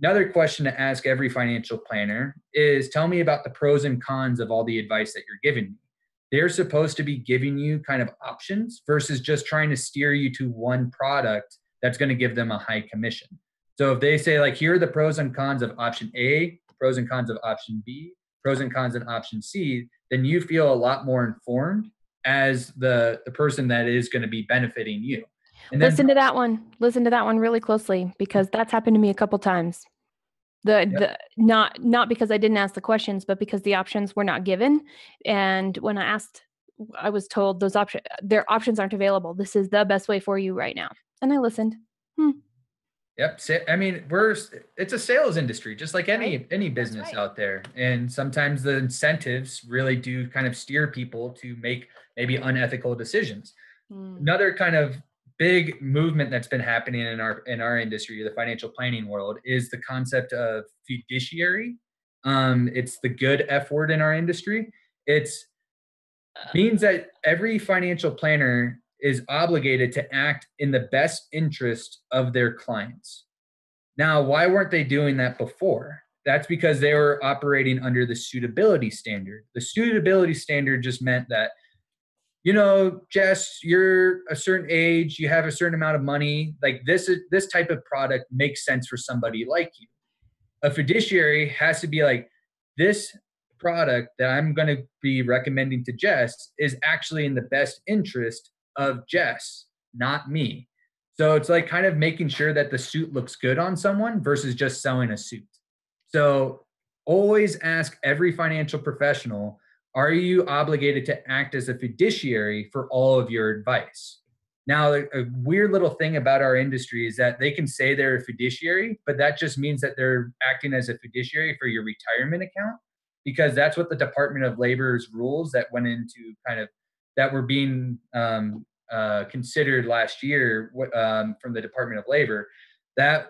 Another question to ask every financial planner is, tell me about the pros and cons of all the advice that you're giving me. They're supposed to be giving you kind of options versus just trying to steer you to one product that's going to give them a high commission. So if they say, like, here are the pros and cons of option A, pros and cons of option B, pros and cons of option C, then you feel a lot more informed as the person that is going to be benefiting you. And then, listen to that one really closely, because that's happened to me a couple times. Not because I didn't ask the questions, but because the options were not given. And when I asked, I was told their options aren't available. This is the best way for you right now. And I listened. Yep. I mean, it's a sales industry, just like any business out there. And sometimes the incentives really do kind of steer people to make maybe unethical decisions. Another kind of big movement that's been happening in our industry, the financial planning world, is the concept of fiduciary. It's the good F word in our industry. It means that every financial planner is obligated to act in the best interest of their clients. Now, why weren't they doing that before? That's because they were operating under the suitability standard. The suitability standard just meant that, Jess, you're a certain age, you have a certain amount of money, like this type of product makes sense for somebody like you. A fiduciary has to be like, this product that I'm going to be recommending to Jess is actually in the best interest of Jess, not me. So it's like kind of making sure that the suit looks good on someone versus just selling a suit. So always ask every financial professional, are you obligated to act as a fiduciary for all of your advice? Now, a weird little thing about our industry is that they can say they're a fiduciary, but that just means that they're acting as a fiduciary for your retirement account, because that's what the Department of Labor's rules that went into that were being considered last year from the Department of Labor, that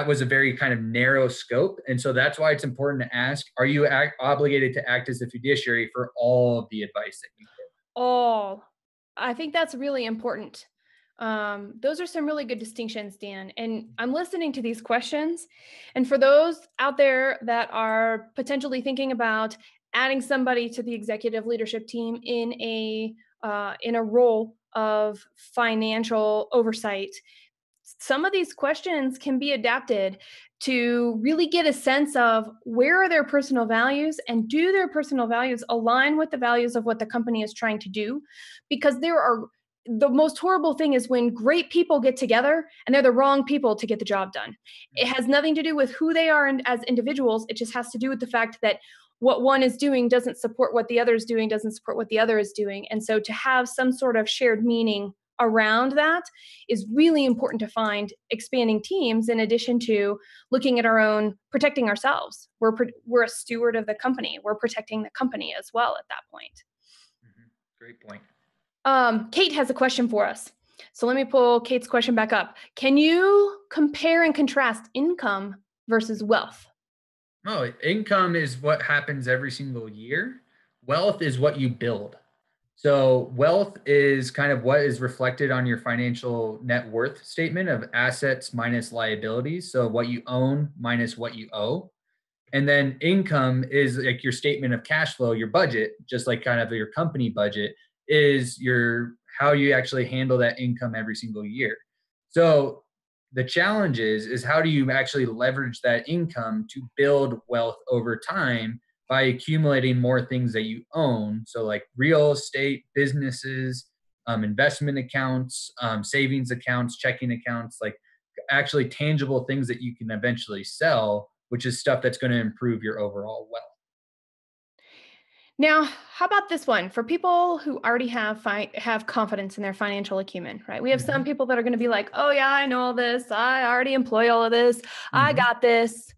was a very kind of narrow scope. And so that's why it's important to ask, are you obligated to act as a fiduciary for all of the advice that you give? All. I think that's really important. Those are some really good distinctions, Dan. And I'm listening to these questions. And for those out there that are potentially thinking about adding somebody to the executive leadership team in a role of financial oversight, some of these questions can be adapted to really get a sense of where are their personal values and do their personal values align with the values of what the company is trying to do? Because the most horrible thing is when great people get together and they're the wrong people to get the job done. It has nothing to do with who they are as individuals. It just has to do with the fact that what one is doing doesn't support what the other is doing, doesn't support what the other is doing. And so to have some sort of shared meaning around that is really important to find expanding teams, in addition to looking at our own, protecting ourselves. We're a steward of the company. We're protecting the company as well at that point. Mm-hmm. Great point. Kate has a question for us. So let me pull Kate's question back up. Can you compare and contrast income versus wealth? Oh, income is what happens every single year. Wealth is what you build. So wealth is kind of what is reflected on your financial net worth statement of assets minus liabilities. So what you own minus what you owe. And then income is like your statement of cash flow, your budget, just like kind of your company budget is how you actually handle that income every single year. So the challenge is how do you actually leverage that income to build wealth over time by accumulating more things that you own. So like real estate, businesses, investment accounts, savings accounts, checking accounts, like actually tangible things that you can eventually sell, which is stuff that's going to improve your overall wealth. Now, how about this one? For people who already have confidence in their financial acumen, right? We have some people that are going to be like, oh yeah, I know all this. I already employ all of this. I got this.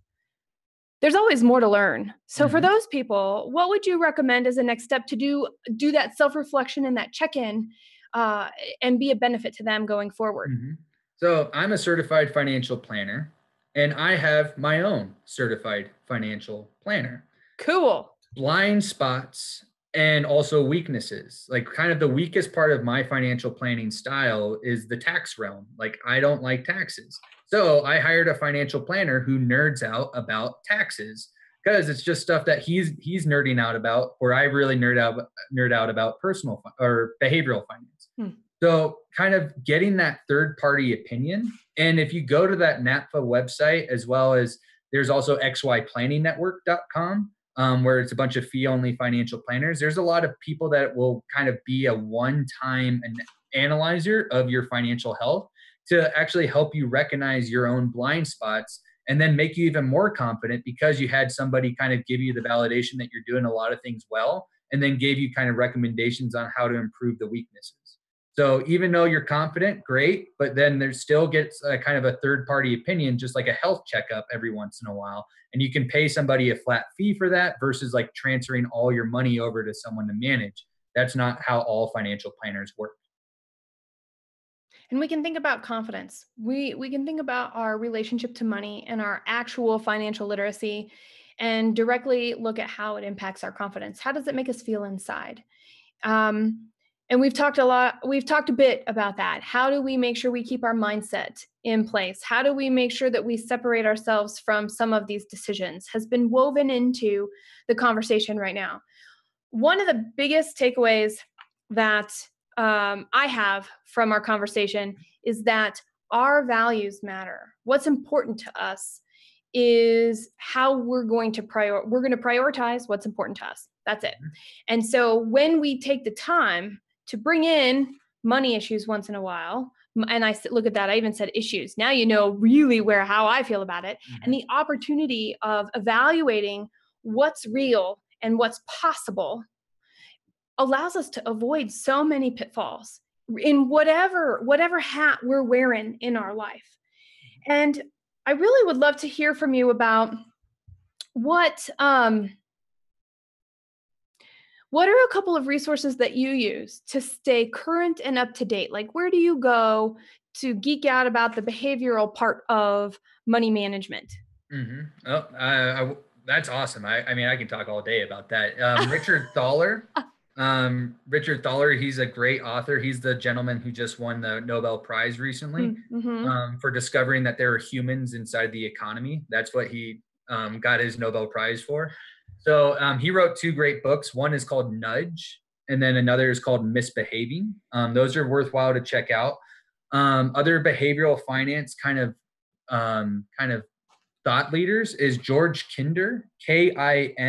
There's always more to learn. So for those people, what would you recommend as a next step to do that self-reflection and that check-in and be a benefit to them going forward? So I'm a certified financial planner, and I have my own certified financial planner. Cool. Blind spots and also weaknesses. Like kind of the weakest part of my financial planning style is the tax realm. Like I don't like taxes. So I hired a financial planner who nerds out about taxes because it's just stuff that he's nerding out about, where I really nerd out about personal or behavioral finance. So kind of getting that third party opinion. And if you go to that NAPFA website, as well as there's also xyplanningnetwork.com, where it's a bunch of fee-only financial planners. There's a lot of people that will kind of be a one-time analyzer of your financial health to actually help you recognize your own blind spots and then make you even more confident because you had somebody kind of give you the validation that you're doing a lot of things well, and then gave you kind of recommendations on how to improve the weaknesses. So even though you're confident, great, but then there still gets a kind of a third-party opinion, just like a health checkup every once in a while. And you can pay somebody a flat fee for that versus like transferring all your money over to someone to manage. That's not how all financial planners work. And we can think about confidence. We can think about our relationship to money and our actual financial literacy and directly look at how it impacts our confidence. How does it make us feel inside? And we've talked a bit about that. How do we make sure we keep our mindset in place? How do we make sure that we separate ourselves from some of these decisions has been woven into the conversation right now. One of the biggest takeaways that I have from our conversation is that our values matter. What's important to us is how we're going to prioritize what's important to us. That's it. And so when we take the time to bring in money issues once in a while, and I look at that, I even said issues. Now you know really how I feel about it, and the opportunity of evaluating what's real and what's possible allows us to avoid so many pitfalls in whatever hat we're wearing in our life. And I really would love to hear from you about what What are a couple of resources that you use to stay current and up to date? Like, where do you go to geek out about the behavioral part of money management? Oh, that's awesome. I mean, I can talk all day about that. Richard Thaler. Richard Thaler, he's a great author. He's the gentleman who just won the Nobel Prize recently for discovering that there are humans inside the economy. That's what he got his Nobel Prize for. So he wrote two great books. One is called Nudge, and then another is called Misbehaving. Those are worthwhile to check out. Other behavioral finance kind of thought leaders is George Kinder, Kinder.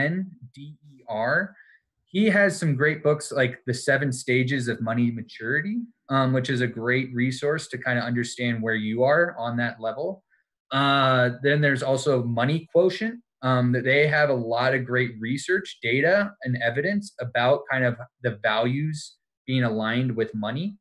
He has some great books like The 7 Stages of Money Maturity, which is a great resource to kind of understand where you are on that level. Then there's also Money Quotient. That they have a lot of great research, data, and evidence about kind of the values being aligned with money.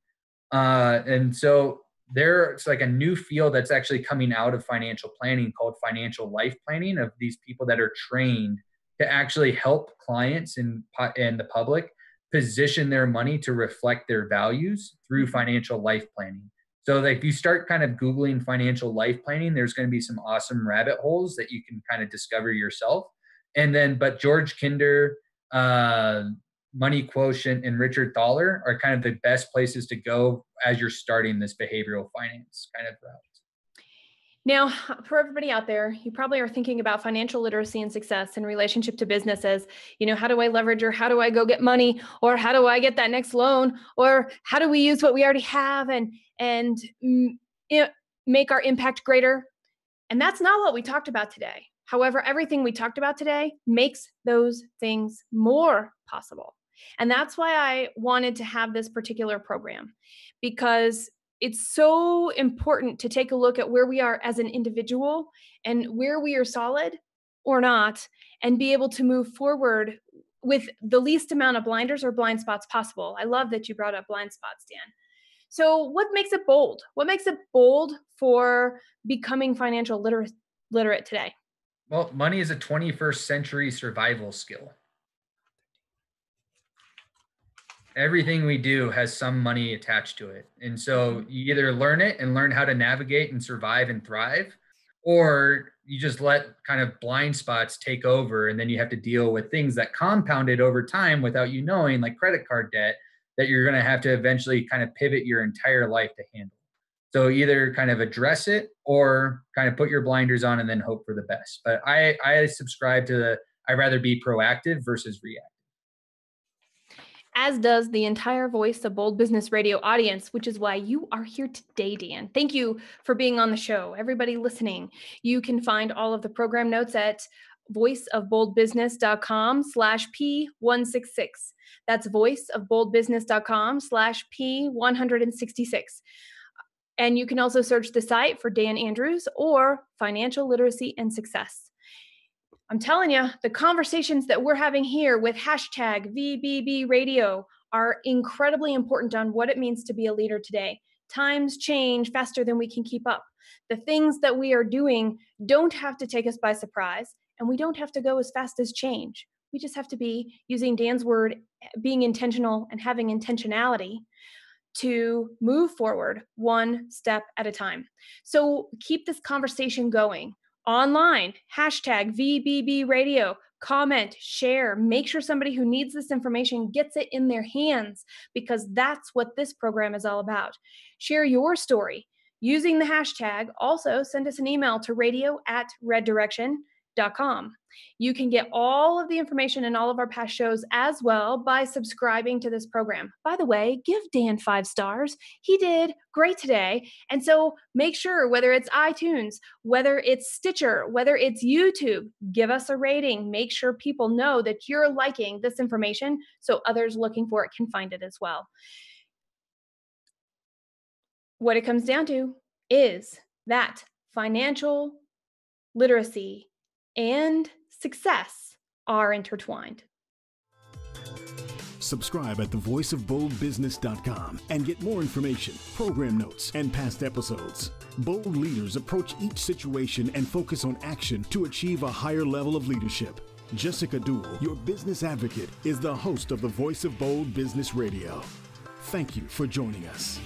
And so there's like a new field that's actually coming out of financial planning called financial life planning, of these people that are trained to actually help clients and the public position their money to reflect their values through financial life planning. So like if you start kind of Googling financial life planning, there's going to be some awesome rabbit holes that you can kind of discover yourself. And then, but George Kinder, Money Quotient, and Richard Thaler are kind of the best places to go as you're starting this behavioral finance kind of route. Now, for everybody out there, you probably are thinking about financial literacy and success in relationship to businesses. You know, how do I leverage, or how do I go get money, or how do I get that next loan, or how do we use what we already have and make our impact greater? And that's not what we talked about today. However, everything we talked about today makes those things more possible. And that's why I wanted to have this particular program, because it's so important to take a look at where we are as an individual and where we are solid or not, and be able to move forward with the least amount of blinders or blind spots possible. I love that you brought up blind spots, Dan. So what makes it bold? What makes it bold for becoming financial literate today? Well, money is a 21st century survival skill. Everything we do has some money attached to it. And so you either learn it and learn how to navigate and survive and thrive, or you just let kind of blind spots take over. And then you have to deal with things that compounded over time without you knowing, like credit card debt, that you're going to have to eventually kind of pivot your entire life to handle. So either kind of address it or kind of put your blinders on and then hope for the best. But I subscribe to I'd rather be proactive versus reactive. As does the entire Voice of Bold Business Radio audience, which is why you are here today, Dan. Thank you for being on the show. Everybody listening, you can find all of the program notes at voiceofboldbusiness.com/P166. That's voiceofboldbusiness.com/P166. And you can also search the site for Dan Andrews or Financial Literacy and Success. I'm telling you, the conversations that we're having here with hashtag VBB Radio are incredibly important on what it means to be a leader today. Times change faster than we can keep up. The things that we are doing don't have to take us by surprise, and we don't have to go as fast as change. We just have to be, using Dan's word, being intentional and having intentionality to move forward one step at a time. So keep this conversation going. Online, hashtag VBB Radio, comment, share, make sure somebody who needs this information gets it in their hands, because that's what this program is all about. Share your story using the hashtag. Also, send us an email to radio@reddirection.com. You can get all of the information in all of our past shows as well by subscribing to this program. By the way, give Dan 5 stars. He did great today. And so make sure, whether it's iTunes, whether it's Stitcher, whether it's YouTube, give us a rating. Make sure people know that you're liking this information so others looking for it can find it as well. What it comes down to is that financial literacy and success are intertwined. Subscribe at thevoiceofboldbusiness.com and get more information, program notes, and past episodes. Bold leaders approach each situation and focus on action to achieve a higher level of leadership. Jessica Dewell, your business advocate, is the host of the Voice of Bold Business Radio. Thank you for joining us.